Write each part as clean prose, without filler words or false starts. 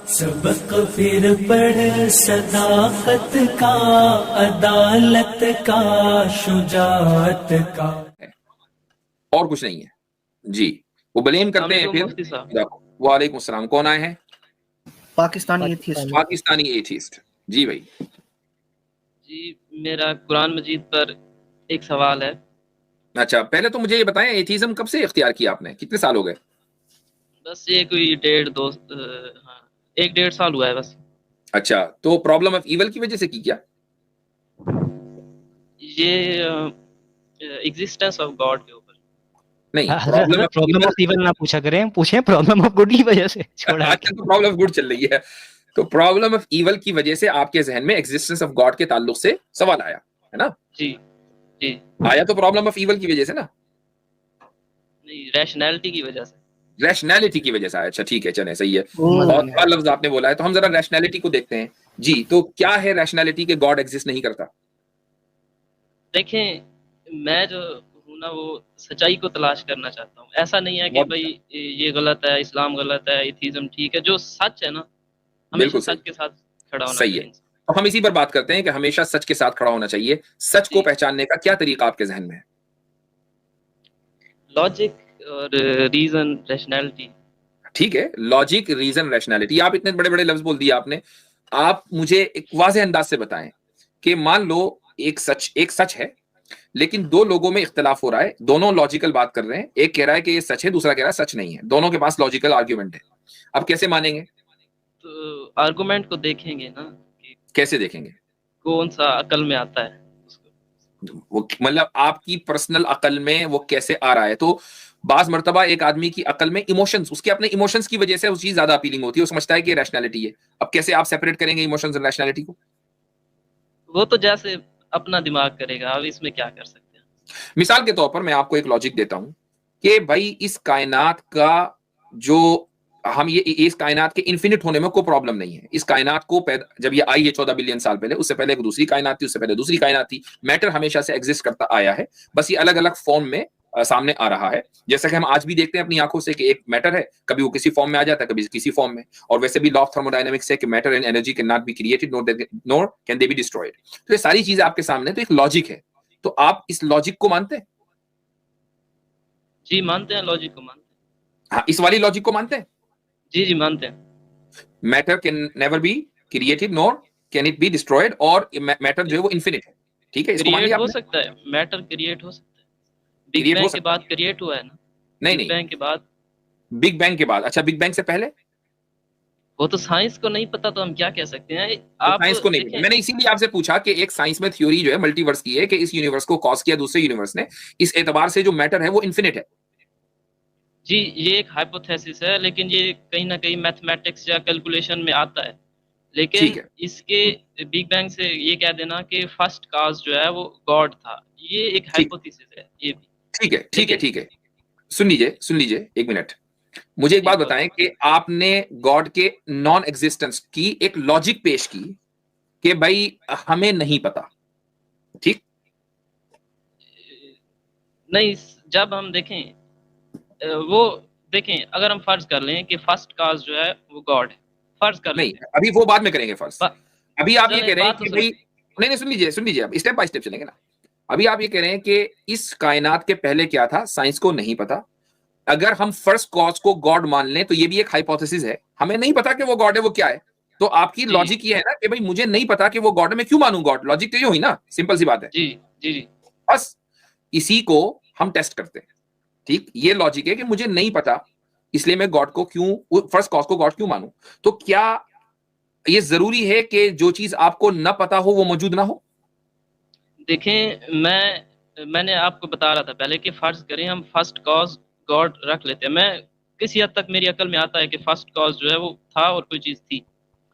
سبق پھر پڑھ صداقت کا، عدالت کا، شجاعت کا. اور کچھ نہیں ہے جی. وہ بلیم کرتے ہیں پھر. وعلیکم السلام. کون آئے ہیں؟ پاکستانی ایتھیسٹ. پاکستانی ایتھیسٹ. جی بھائی. جی میرا قرآن مجید پر ایک سوال ہے. اچھا پہلے تو مجھے یہ بتائیں ایتھیزم کب سے اختیار کیا آپ نے؟ کتنے سال ہو گئے؟ بس یہ کوئی 1.5 سال ہوا ہے بس. اچھا تو پرابلم آف ایول کی وجہ سے کی کیا؟ یہ ایگزسٹنس آف گاڈ کے اوپر نہیں. پرابلم آف ایول نہ پوچھا کریں، پوچھیں پرابلم آف گڈ کی وجہ سے. اچھا تو پرابلم آف گڈ چل رہی ہے. تو پرابلم آف ایول کی وجہ سے آپ کے ذہن میں ایگزسٹنس آف گاڈ کے تعلق سے سوال آیا ہے نا؟ جی جی. آیا تو پرابلم آف ایول کی وجہ سے نا؟ نہیں، ریشنلٹی کی وجہ سے. ریشنلٹی کی وجہ سے آیا. اچھا ٹھیک ہے چلیں صحیح ہے. بہت بڑا لفظ آپ نے بولا ہے تو ہم ذرا ریشنلٹی کو دیکھتے ہیں. جی تو کیا ہے ریشنلٹی کہ گاڈ ایگزسٹ نہیں کرتا؟ دیکھیں میں جو ہوں نا وہ سچائی کو تلاش کرنا چاہتا ہوں. ایسا نہیں ہے کہ بھائی یہ غلط ہے، اسلام غلط ہے، ایتھیزم ٹھیک ہے. جو سچ ہے نا ہمیشہ سچ کے ساتھ کھڑا ہونا صحیح ہے. تو ہم اسی پر بات کرتے ہیں کہ ہمیشہ سچ کے ساتھ کھڑا ہونا چاہیے. سچ کو پہچاننے کا کیا طریقہ آپ کے ذہن میں ہے؟ لاجک اور ریزن، ریشنلٹی. ٹھیک ہے لاجک، ریزن، ریشنلٹی. آپ اتنے بڑے بڑے لفظ بول دیے آپ نے. آپ مجھے ایک واضح انداز سے بتائیں کہ مان لو ایک سچ ہے لیکن دو لوگوں میں اختلاف ہو رہا ہے، دونوں لاجیکل بات کر رہے ہیں. ایک کہہ رہا ہے کہ یہ سچ ہے، دوسرا کہہ رہا ہے سچ نہیں ہے. دونوں کے پاس لاجیکل آرگیومنٹ ہے. اب کیسے مانیں گے؟ تو آرگومنٹ کو دیکھیں گے نا. کیسے دیکھیں گے؟ کون سا عقل میں آتا ہے اس کو. مطلب آپ کی پرسنل عقل میں وہ کیسے آ رہا ہے. تو بعض مرتبہ ایک آدمی کی عقل میں ایموشنز، اس کے اپنے ایموشنز کی وجہ سے وہ چیز زیادہ اپیلنگ ہوتی ہے، وہ سمجھتا ہے کہ یہ ریشنلٹی ہے. اب کیسے آپ سیپریٹ کریں گے ایموشنز اور ریشنلٹی کو؟ وہ تو جیسے اپنا دماغ کرے گا. اب اس میں کیا کر سکتے ہیں. مثال کے طور پر میں آپ کو ایک لاجک دیتا ہوں کہ بھائی اس کائنات کا جو ہم یہ اس کائنات کے انفینٹ ہونے میں کوئی پرابلم نہیں ہے. اس کائنات کو جب یہ آئی ہے 14 بلین سال پہلے، اس سے پہلے ایک دوسری کائنات تھی، اس سے پہلے دوسری کائنات تھی. میٹر ہمیشہ سے ایگزسٹ کرتا آیا ہے، بس یہ الگ الگ فارم میں سامنے آ رہا ہے. جیسا کہ ہم آج بھی دیکھتے ہیں اپنی آنکھوں سے کہ ایک میٹر ہے، کبھی وہ کسی فارم میں آ جاتا ہے، کبھی کسی فارم میں. اور ویسے بھی لا آف تھرموڈائنمکس ہے کہ matter and energy cannot be created nor can they be destroyed. تو یہ ساری چیزیں آپ کے سامنے، تو ایک لاجک ہے. تو آپ اس لاجک کو مانتے ہیں؟ جی مانتے ہیں، لاجک کو مانتے ہیں. ہاں اس والی لاجک کو مانتے ہیں؟ جی جی مانتے ہیں. Matter can never be created nor can it be destroyed, اور میٹر جو ہے وہ انفینٹ ہے. ٹھیک ہے اس کو مان لیا آپ نے؟ ہو سکتا ہے میٹر کریٹ ہو سکتا ہے. بگ بینگ کے بعد کریٹ ہوا ہے نا. نہیں بگ بینگ کے بعد. بگ بینگ کے بعد. اچھا بگ بینگ سے پہلے؟ وہ تو سائنس کو نہیں پتا تو ہم کیا کہہ سکتے ہیں. آپ سائنس کو نہیں. میں نے اسی لیے آپ سے پوچھا کہ ایک سائنس میں تھیوری جو ہے ملٹی ورس کی ہے کہ اس یونیورس کو کاز کیا دوسرے یونیورس نے، اس اعتبار سے جو میٹر ہے وہ انفینٹ ہے. جی یہ ایک ہائپوتھیسس ہے، لیکن یہ کہیں نہ کہیں میتھمیٹکس یا کیلکولیشن میں آتا ہے. لیکن اس کے بگ بینگ سے یہ کہہ دینا کہ فرسٹ کاز جو ہے وہ گاڈ تھا، یہ ایک ہائپوتھیسس ہے. یہ بھی ٹھیک ہے. سن لیجئے ایک منٹ. مجھے ایک بات بتائیں کہ آپ نے گاڈ کے نان ایگزسٹنس کی ایک لاجک پیش کی کہ بھائی ہمیں نہیں پتا. ٹھیک نہیں، جب ہم دیکھیں اگر ہم فرض کر لیں کہ فرسٹ کاز جو ہے وہ گاڈ ہے، فرض کر لیں. نہیں ابھی وہ بعد میں کریں گے فرض. ابھی آپ یہ کہہ رہے ہیں کہ بھائی نہیں سن لیجئے اب اسٹیپ بائی اسٹیپ چلیں گے نا. ابھی آپ یہ کہہ رہے ہیں کہ اس کائنات کے پہلے کیا تھا سائنس کو نہیں پتا. اگر ہم فرسٹ کاز کو گاڈ مان لیں تو یہ بھی ایک ہائپوتھیسس ہے. ہمیں نہیں پتا کہ وہ گاڈ ہے، وہ کیا ہے. تو آپ کی لاجک یہ ہے نا کہ بھائی مجھے نہیں پتا کہ وہ گاڈ ہے، میں کیوں مانوں گاڈ. لاجک تو یہ ہوئی نا، سمپل سی بات ہے. جی بس اسی کو ہم ٹیسٹ کرتے ہیں. ٹھیک یہ لاجک ہے کہ مجھے نہیں پتا اس لیے میں گاڈ کو کیوں، فرسٹ کاز کو گاڈ کیوں مانوں. تو کیا یہ ضروری ہے کہ جو چیز آپ کو نہ پتا ہو وہ موجود نہ ہو؟ دیکھیں میں نے آپ کو بتا رہا تھا پہلے کہ فرض کریں ہم فرسٹ کاز گاڈ رکھ لیتے ہیں. میں کسی حد تک میری عقل میں آتا ہے کہ فرسٹ کاز جو ہے وہ تھا اور کوئی چیز تھی.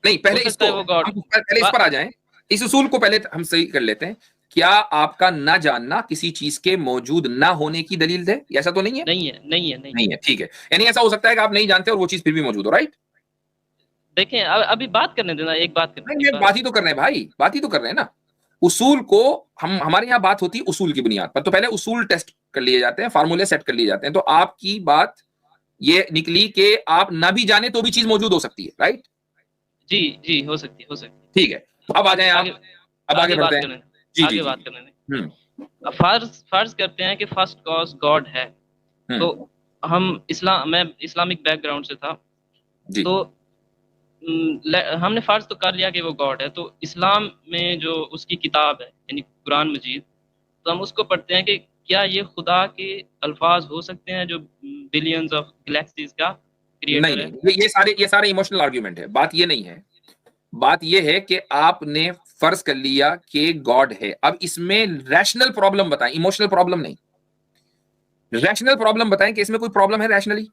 نہیں پہلے اس پر آ جائیں. اس اصول کو پہلے ہم صحیح کر لیتے ہیں. کیا آپ کا نہ جاننا کسی چیز کے موجود نہ ہونے کی دلیل ہے؟ ایسا تو نہیں ہے. نہیں ہے. ٹھیک ہے. یعنی ایسا ہو سکتا ہے کہ آپ نہیں جانتے اور وہ چیز پھر بھی موجود ہو. رائٹ. دیکھیں ابھی بات کرنے دینا، ایک بات کرنے. بات ہی تو کر رہے ہیں بھائی، بات ہی تو کر رہے ہیں نا. اصول کو ہمارے یہاں بات ہوتی ہے اصول کی بنیاد پر. تو پہلے اصول ٹیسٹ کر لیے جاتے ہیں، فارمولے سیٹ کر لیے جاتے ہیں. تو آپ کی بات یہ نکلی کہ آپ نہ بھی جانے تو بھی چیز موجود ہو سکتی ہے. رائٹ. جی ہو سکتی ہے. ٹھیک ہے, تو اب آ جائیں آپ, اب آگے بڑھتے ہیں. جی آگے بات کرنے دیں. اب فرض کرتے ہیں کہ فرسٹ کاز گاڈ ہے, تو میں اسلامک بیک گراؤنڈ سے تھا, جی تو ہم نے فرض تو کر لیا کہ وہ گاڈ ہے. تو اسلام میں جو اس کی کتاب ہے یعنی قرآن مجید, تو ہم اس کو پڑھتے ہیں کہ کیا یہ خدا کے الفاظ ہو سکتے ہیں جو بلینز آف گلیکسیز کا کریٹر ہے؟ نہیں, یہ سارے ایموشنل آرگیومنٹ ہے. بات یہ نہیں ہے, بات یہ ہے کہ آپ نے فرض کر لیا کہ گاڈ ہے. اب اس میں ریشنل پرابلم بتائیں, ایموشنل پرابلم نہیں, ریشنل پرابلم بتائیں کہ اس میں کوئی پرابلم ہے ریشنلی.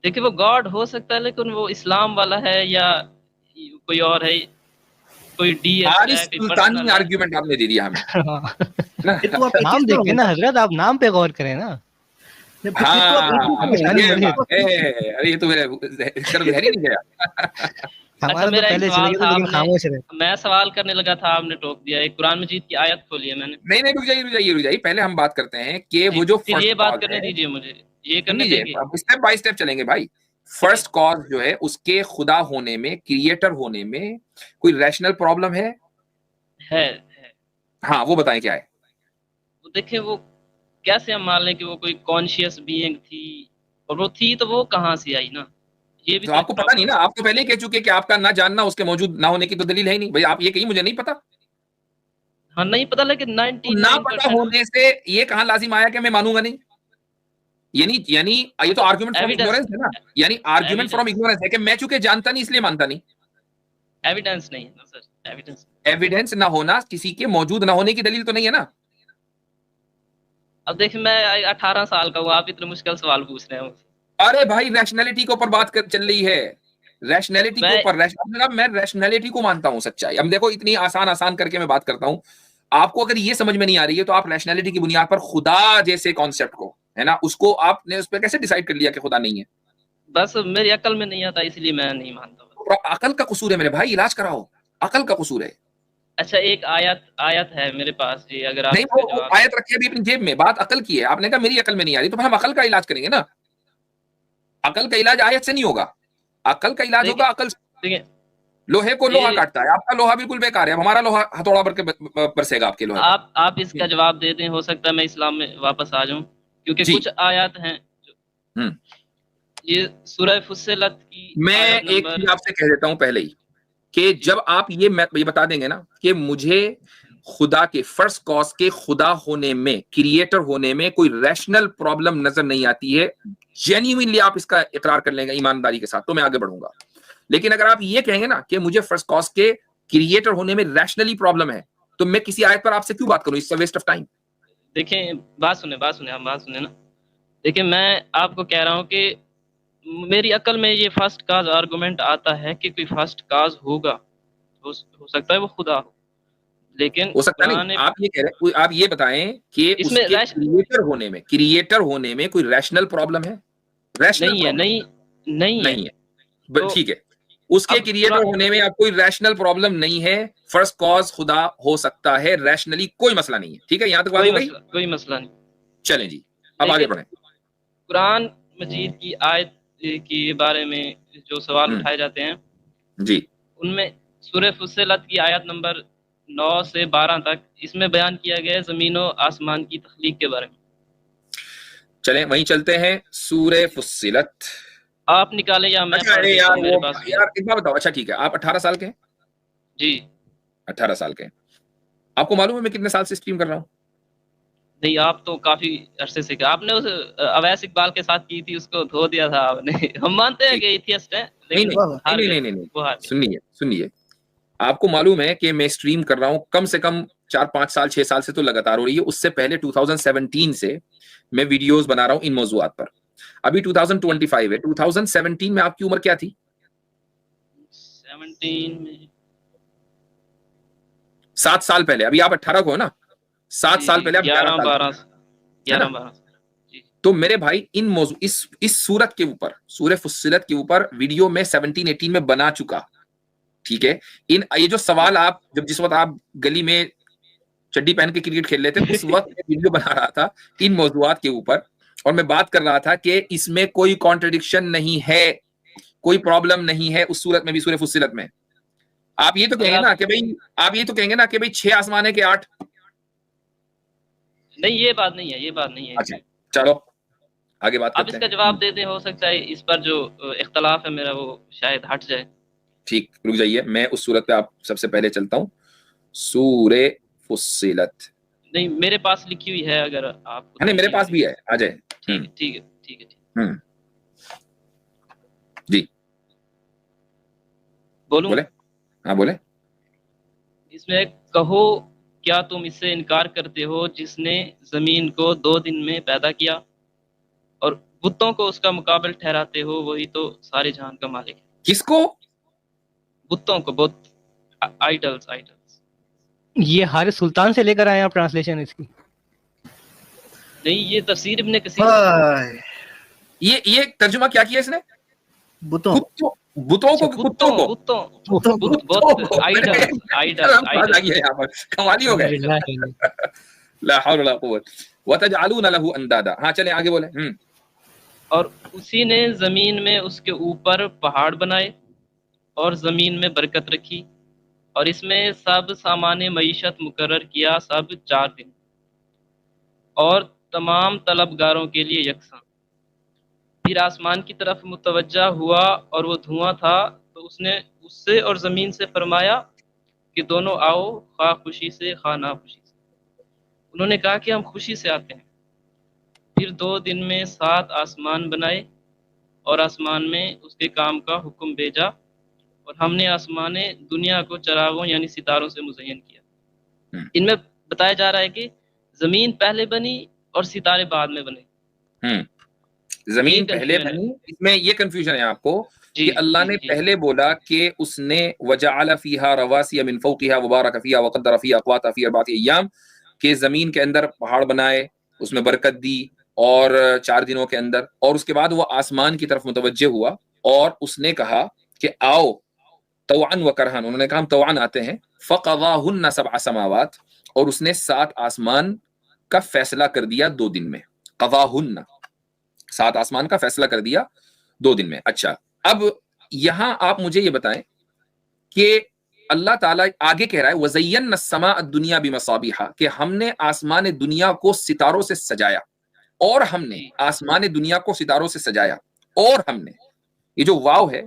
دیکھیں وہ گاڈ ہو سکتا ہے لیکن وہ اسلام والا ہے یا کوئی اور ہے, کوئی ڈی ایس ہے, کوئی پرسنل ہے. آرگیومنٹ آپ نے دے دیا ہمیں. نام دیکھیں نا حضرت, آپ نام پہ غور کریں نا. ارے یہ تو میرے ذہن ہی نہیں گیا. میں سوال کرنے لگا تھا, آپ نے ٹوک دیا. ایک قرآن مجید کی آیت کھولی ہے میں نے. نہیں, رک جائیے, پہلے ہم بات کرتے ہیں کہ وہ جو یہ بات کرنے دیجیے مجھے, یہ کرنے دیجیے. اسٹیپ بائی اسٹیپ چلیں گے بھائی. فرسٹ کاز جو ہے اس کے خدا ہونے میں, کریٹر ہونے میں کوئی ریشنل پرابلم ہے؟ ہاں, وہ بتائیں کیا ہے. دیکھیں وہ کیسے ہم مان لیں کہ وہ کوئی کانشیس بینگ تھی, اور وہ تھی تو وہ کہاں سے آئی نا, یہ بھی تو آپ کو پتا نہیں نا. آپ تو پہلے ہی کہہ چکے کہ آپ کا نہ جاننا اس کے موجود نہ ہونے کی تو دلیل ہے ہی نہیں. بھائی آپ یہ کہیں مجھے نہیں پتا. ہاں نہیں پتا, لیکن نہ پتا ہونے سے یہ کہاں لازم آیا کہ میں مانوں گا نہیں. یعنی یہ تو آرگومنٹ فرام اگنورینس ہے نا. یعنی آرگومنٹ فرام اگنورینس ہے کہ میں چونکہ جانتا نہیں اس لیے مانتا نہیں. ایویڈنس نہیں ہے نا سر, ایویڈنس نہ ہونا کسی کے موجود نہ ہونے کی دلیل تو نہیں ہے نا. اب دیکھیں میں 18 سال کا ہوں, آپ اتنے مشکل سوال پوچھ رہے ہیں. ارے بھائی ریشنلٹی کے اوپر بات چل رہی ہے, ریشنلٹی کے اوپر. میں ریشنلٹی کو مانتا ہوں سچائی. اب دیکھو اتنی آسان کر کے میں بات کرتا ہوں, آپ کو اگر یہ سمجھ میں نہیں آ رہی ہے تو آپ ریشنلٹی کی بنیاد پر خدا جیسے کانسیپٹ کو ہے نا, اس کو آپ نے اس پہ کیسے ڈیسائیڈ کر لیا کہ خدا نہیں ہے؟ بس میری عقل میں نہیں آتا اس لیے میں نہیں مانتا. عقل کا قصور ہے میرے بھائی, علاج کراؤ. عقل کا قصور ہے. اچھا ایک آیت ہے میرے پاس جی, اگر آپ نہیں وہ آیت رکھیے ابھی اپنی جیب میں. بات عقل کی ہے, آپ نے کہا میری عقل میں نہیں آ رہی, تو پھر ہم عقل کا علاج کریں گے نا. عقل کا علاج آیت سے نہیں ہوگا, عقل کا علاج ہوگا عقل سے. لوہے کو لوہا کاٹتا ہے, آپ کا لوہا بالکل بیکار ہے, ہمارا لوہا ہتھوڑا بھر کے برسے گا آپ کے لوہے. آپ اس کا جواب دے دیں, ہو سکتا ہے میں اسلام میں واپس آ جاؤں, کیونکہ کچھ آیات ہیں یہ سورہ فصلت کی. میں ایک چیز آپ سے کہہ دیتا ہوں پہلے ہی, کہ جب آپ یہ بتا دیں گے نا کہ مجھے خدا کے فرسٹ کاز کے خدا ہونے میں, کریٹر ہونے میں کوئی ریشنل پرابلم نظر نہیں آتی ہے, جینیوئنلی آپ اس کا اقرار کر لیں گے ایمانداری کے ساتھ, تو میں آگے بڑھوں گا. لیکن اگر آپ یہ کہیں گے نا کہ مجھے فرسٹ کاز کے کریٹر ہونے میں ریشنلی پرابلم ہے, تو میں کسی آیت پر آپ سے کیوں بات کروں, اس ویسٹ آف ٹائم. دیکھیں بات سنیں نا. دیکھیں میں آپ کو کہہ رہا ہوں کہ میری عقل میں یہ فرسٹ کاز آرگومنٹ آتا ہے کہ کوئی فرسٹ کاز ہوگا, ہو سکتا ہے وہ خدا ہو, لیکن ہو سکتا نہیں. آپ یہ کہہ رہے, آپ یہ بتائیں کہ اس کے کریٹر ہونے میں کوئی ریشنل پرابلم ہے؟ نہیں ہے. ٹھیک ہے, اس کے کریٹر ہونے میں آپ کوئی ریشنل پرابلم نہیں ہے. فرسٹ کاز خدا ہو سکتا ہے, ریشنلی کوئی مسئلہ نہیں ہے. ٹھیک ہے, یہاں تک بات ہو گئی, کوئی مسئلہ نہیں. چلیں جی اب آگے بڑھیں. قرآن مجید کی آیت کے بارے میں جو سوال اٹھائے جاتے ہیں جی, ان میں سورہ فصلت کی آیت نمبر 9 سے 12 تک اس میں بیان کیا گیا ہے زمین و آسمان کی تخلیق کے بارے میں. چلیں وہیں چلتے ہیں. سورہ فصلت آپ نکالیں یا میں یار ایک بار بتاؤ. اچھا ٹھیک ہے, آپ 18 سال کے ہیں؟ جی 18 سال کے ہیں. آپ کو معلوم ہے میں کتنے سال سے اسٹریم کر رہا ہوں؟ نہیں, آپ تو کافی عرصے سے, آپ نے اس اویس اقبال کے ساتھ کی تھی, اس کو دھو دیا تھا آپ نے. ہم مانتے ہیں کہ ایتھیسٹ ہیں, نہیں, سنیے, آپ کو معلوم ہے کہ میں اسٹریم کر رہا ہوں کم سے کم 4-5 سال 6 سال سے تو لگاتار ہو رہی ہے. اس سے پہلے 2017 سے میں ویڈیوز بنا رہا ہوں ان موضوعات پر. ابھی 2025 ہے. 2017 میں آپ کی عمر کیا تھی؟ 17 میں 7 سال پہلے. ابھی آپ 18 کو ہو نا, 7 سال پہلے آپ 11-12. تو میرے بھائی ان موضوع اس سورت کے اوپر, سورہ فصلت کے اوپر ویڈیو میں 17-18 میں بنا چکا. ٹھیک ہے, یہ جو سوال آپ جس وقت آپ گلی میں چڈی پہن کے کرکٹ کھیل رہے تھے, اس وقت میں ویڈیو بنا رہا تھا ان موضوعات کے اوپر, اور میں بات کر رہا تھا کہ اس میں کوئی کانٹرڈکشن نہیں ہے. کوئی پرابلم نہیں ہے اس صورت میں بھی سورہ فصلت میں. آپ یہ تو کہیں گے نا کہ بھائی آپ یہ تو کہیں گے نا کہ بھائی 6 آسمان ہے کہ 8؟ نہیں یہ بات نہیں ہے، یہ بات نہیں ہے. اچھا چلو آگے بات آپ کرتے اس ہیں. کا جواب دے دیں، ہو سکتا ہے اس پر جو اختلاف ہے میرا وہ شاید ہٹ جائے. ٹھیک رک جائیے، میں اس صورت پہ آپ سب سے پہلے چلتا ہوں. سورہ فصلت نہیں میرے پاس لکھی ہوئی ہے، اگر آپ کو نہیں میرے پاس بھی ہے، آ جائے. ٹھیک ہے ٹھیک ہے جی بولوں؟ بولے. ہاں بولے. اس میں کہو کیا تم اس سے انکار کرتے ہو جس نے زمین کو 2 دن میں پیدا کیا اور بتوں کو اس کا مقابل ٹھہراتے ہو، وہی تو سارے جہان کا مالک ہے. کس کو؟ بتوں کو، بت، آئیڈلز. یہ حارث سلطان سے لے کر آئے ہیں آپ ٹرانسلیشن اس کی؟ نہیں یہ تفسیر ابن کثیر. ہائے، یہ ترجمہ کیا کیا اس نے؟ بتوں بتوں کو کہ کتوں کو؟ کمالی ہو گئے. لا حول ولا قوت وتجعلون له اندادا. ہاں چلیں آگے بولیں. اور اسی نے زمین میں اس کے اوپر پہاڑ بنائے اور زمین میں برکت رکھی اور اس میں سب سامان معیشت مقرر کیا، سب 4 دن، اور تمام طلبگاروں کے لیے یکساں. پھر آسمان کی طرف متوجہ ہوا اور وہ دھواں تھا، تو اس نے اس سے اور زمین سے فرمایا کہ دونوں آؤ، خواہ خوشی سے خواہ ناخوشی سے. انہوں نے کہا کہ ہم خوشی سے آتے ہیں. پھر 2 دن میں 7 آسمان بنائے اور آسمان میں اس کے کام کا حکم بھیجا، اور ہم نے آسمان دنیا کو چراغوں یعنی ستاروں سے مزین کیا. ان میں بتایا جا رہا ہے کہ زمین پہلے بنی اور ستارے بعد میں بنے. زمین پہلے بنی، اس میں یہ کنفیوژن ہے آپ کو کہ اللہ نے پہلے بولا کہ اس نے وجعل فیہا رواسی من فوقہا وبارک فیہا وقدر فیہا اقواتہا فی 4 ایام، کہ زمین کے اندر پہاڑ بنائے، اس میں برکت دی اور 4 دنوں کے اندر، اور اس کے بعد وہ آسمان کی طرف متوجہ ہوا اور اس نے کہا کہ آؤ طوعا و کرہن. انہوں نے کہا ہم طوعا آتے ہیں. فقضاہن 7 سماوات، اور اس نے 7 آسمان کا فیصلہ کر دیا 2 دن میں. قضاہن 7 آسمان کا فیصلہ کر دیا 2 دن میں. اچھا اب یہاں آپ مجھے یہ بتائیں کہ اللہ تعالیٰ آگے کہہ رہا ہے وَزَيَّنَّا السَّمَاءَ الدُّنْيَا بِمَصَابِيحَ، کہ ہم نے آسمان دنیا کو ستاروں سے سجایا، اور ہم نے آسمان دنیا کو ستاروں سے سجایا، اور ہم نے، یہ جو واو ہے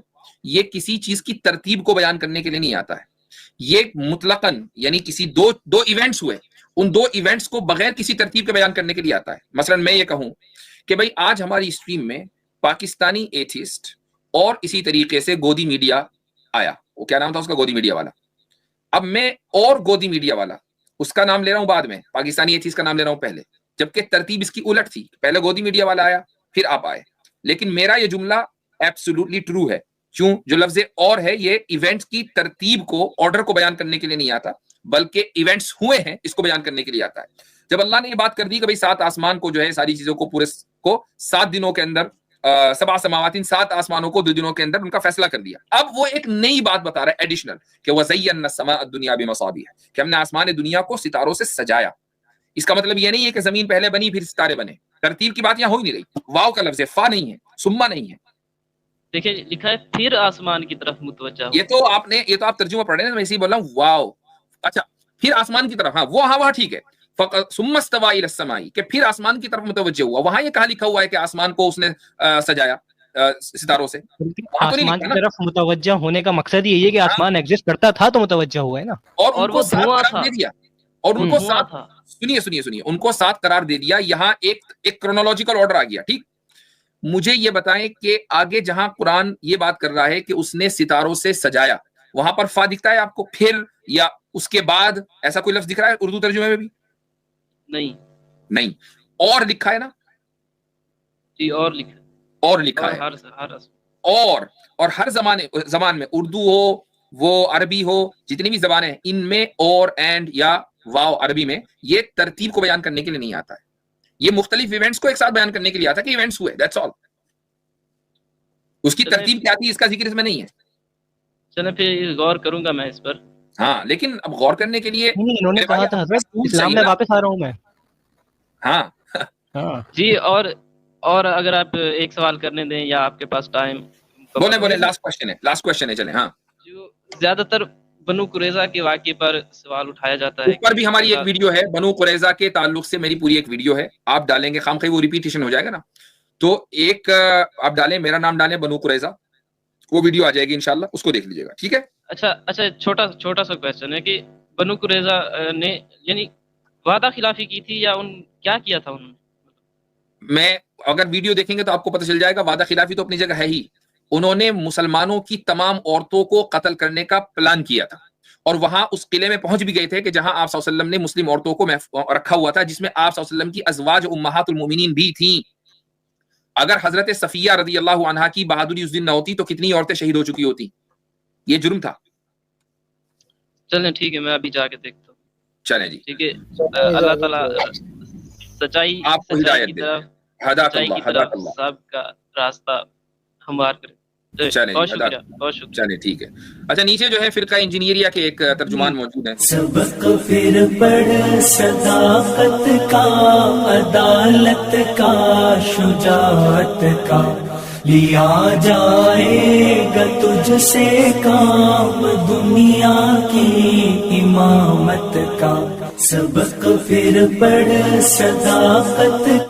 یہ کسی چیز کی ترتیب کو بیان کرنے کے لیے نہیں آتا ہے. یہ مطلقاً یعنی کسی دو ایونٹس ہوئے، ان 2 ایونٹس کو بغیر کسی ترتیب کے بیان کرنے کے لیے آتا ہے. مثلا میں یہ کہوں کہ بھئی آج ہماری اسٹریم میں پاکستانی ایتھیسٹ اور اسی طریقے سے گودی میڈیا آیا، وہ کیا نام تھا اس کا، گودی میڈیا والا. اب میں اور گودی میڈیا والا اس کا نام لے رہا ہوں بعد میں، پاکستانی ایتھیسٹ کا نام لے رہا ہوں پہلے، جبکہ ترتیب اس کی الٹ تھی. پہلے گودی میڈیا والا آیا پھر آپ آئے. لیکن میرا یہ جملہ ایبسولوٹلی ٹرو ہے. کیوں؟ جو لفظ اور ہے یہ ایونٹس کی ترتیب کو، آرڈر کو بیان کرنے کے لیے نہیں آتا، بلکہ ایونٹس ہوئے ہیں اس کو بیان کرنے کے لیے آتا ہے. جب اللہ نے یہ بات کر دی کہ بھئی 7 آسمان کو جو ہے ساری چیزوں کو پورے کو 7 دنوں کے اندر 7 سماوات، 7 آسمانوں کو 2 دنوں کے اندر ان کا فیصلہ کر دیا. اب وہ ایک نئی بات بتا رہا ہے ایڈیشنل کہ وَزَيَّنَّا السَّمَاءَ الدُّنْيَا بِمَصَابِيحَ، کہ ہم نے آسمان دنیا کو ستاروں سے سجایا. اس کا مطلب یہ نہیں ہے کہ زمین پہلے بنی پھر ستارے بنے. ترتیب کی بات یہاں ہو ہی نہیں رہی. واو کا لفظ ہے، فا نہیں ہے، سما نہیں ہے. دیکھیں لکھا ہے پھر آسمان کی طرف متوجہ ہو. یہ تو آپ ترجمہ پڑھ رہے ہیں، میں اسی بول رہا ہوں واو. اچھا پھر آسمان کی طرف، ہاں وہاں ٹھیک ہے. ثم استوى الى السماء، کہ پھر آسمان کی طرف متوجہ ہوا. وہاں یہ کہاں لکھا ہوا ہے کہ آسمان کو اس نے سجایا ستاروں سے؟ آسمان کی طرف متوجہ ہونے کا مقصد یہی ہے کہ آسمان ایگزسٹ کرتا تھا تو متوجہ ہوا ہے نا. اور ان کو 7 قرار دے دیا، اور ان کو 7 سنیے ان کو 7 قرار دے دیا. یہاں ایک کرونالوجیکل آرڈر آ گیا. ٹھیک، مجھے یہ بتائیں کہ آگے جہاں قرآن یہ بات کر رہا ہے کہ اس نے ستاروں سے سجایا، وہاں پر فا دکھتا ہے آپ کو پھر یا اس کے بعد؟ ایسا کوئی لفظ دکھ رہا ہے اردو ترجمے میں بھی؟ نہیں. اور لکھا ہے نا جی، اور لکھا ہے. اور ہر زبان میں، اردو ہو وہ عربی ہو، جتنی بھی زبانیں ہیں ان میں اور اینڈ یا واو عربی میں یہ ترتیب کو بیان کرنے کے لیے نہیں آتا ہے. یہ مختلف ایونٹس کو ایک ساتھ بیان کرنے کے لیے آتا ہے کہ ایونٹس ہوئے، دیٹس آل. اس کی ترتیب کیا تھی اس کا ذکر اس میں نہیں ہے. چلیں پھر غور کروں گا میں اس پر. ہاں لیکن اب غور کرنے کے لیے انہوں نے کہا تھا حضرت اسلام میں واپس آ رہا ہوں میں. ہاں جی، اور اگر آپ ایک سوال کرنے دیں یا آپ کے پاس ٹائم بولیں بولیں لاسٹ کوشچن ہے چلیں. ہاں جو زیادہ تر بنو قریظہ کے واقعے پر سوال اٹھایا جاتا ہے. اس پر بھی ہماری ایک ویڈیو ہے, بنو قریظہ کے تعلق سے میری پوری ایک ویڈیو ہے, آپ ڈالیں گے خام خواہ وہ ریپیٹیشن ہو جائے گا نا, تو ایک آپ ڈالیں, میرا نام ڈالیں بنو قریظہ, وہ ویڈیو آ جائے گی انشاءاللہ, اس کو دیکھ لیجیے گا, ٹھیک ہے. اچھا چھوٹا سا کویسچن ہے کہ بنو قریظہ نے یعنی وعدہ خلافی کی تھی یا کیا کیا تھا انہوں نے؟ میں اگر ویڈیو دیکھیں گے تو آپ کو پتہ چل جائے گا. وعدہ خلافی تو اپنی جگہ ہے ہی, انہوں نے مسلمانوں کی تمام عورتوں کو قتل کرنے کا پلان کیا تھا, اور وہاں اس قلعے میں پہنچ بھی گئے تھے کہ جہاں آپ صلی اللہ علیہ وسلم نے مسلم عورتوں کو رکھا ہوا تھا, جس میں آپ صلی اللہ علیہ وسلم کی ازواج امہات المومنین بھی تھیں. اگر حضرت صفیہ رضی اللہ عنہا کی بہادری اس دن نہ ہوتی تو کتنی عورتیں شہید ہو چکی ہوتی. یہ جرم تھا. چلیں ٹھیک ہے, میں ابھی جا کے دیکھتا ہوں. چلیں جی, ٹھیک ہے. اللہ تعالیٰ سچائی آپ کو ہدایت دے, ہدایت اللہ سب کا راستہ ہموار کرے. بہت شکریہ, بہت شکریہ. چلیں ٹھیک ہے. اچھا نیچے جو ہے فرقہ انجینئریا کے ایک ترجمان موجود ہیں. سبق پھر پڑھ صداقت کا, عدالت کا, شجاعت کا, لیا جائے گا تجھ سے کام دنیا کی امامت کا. سبق پھر پڑھ صداقت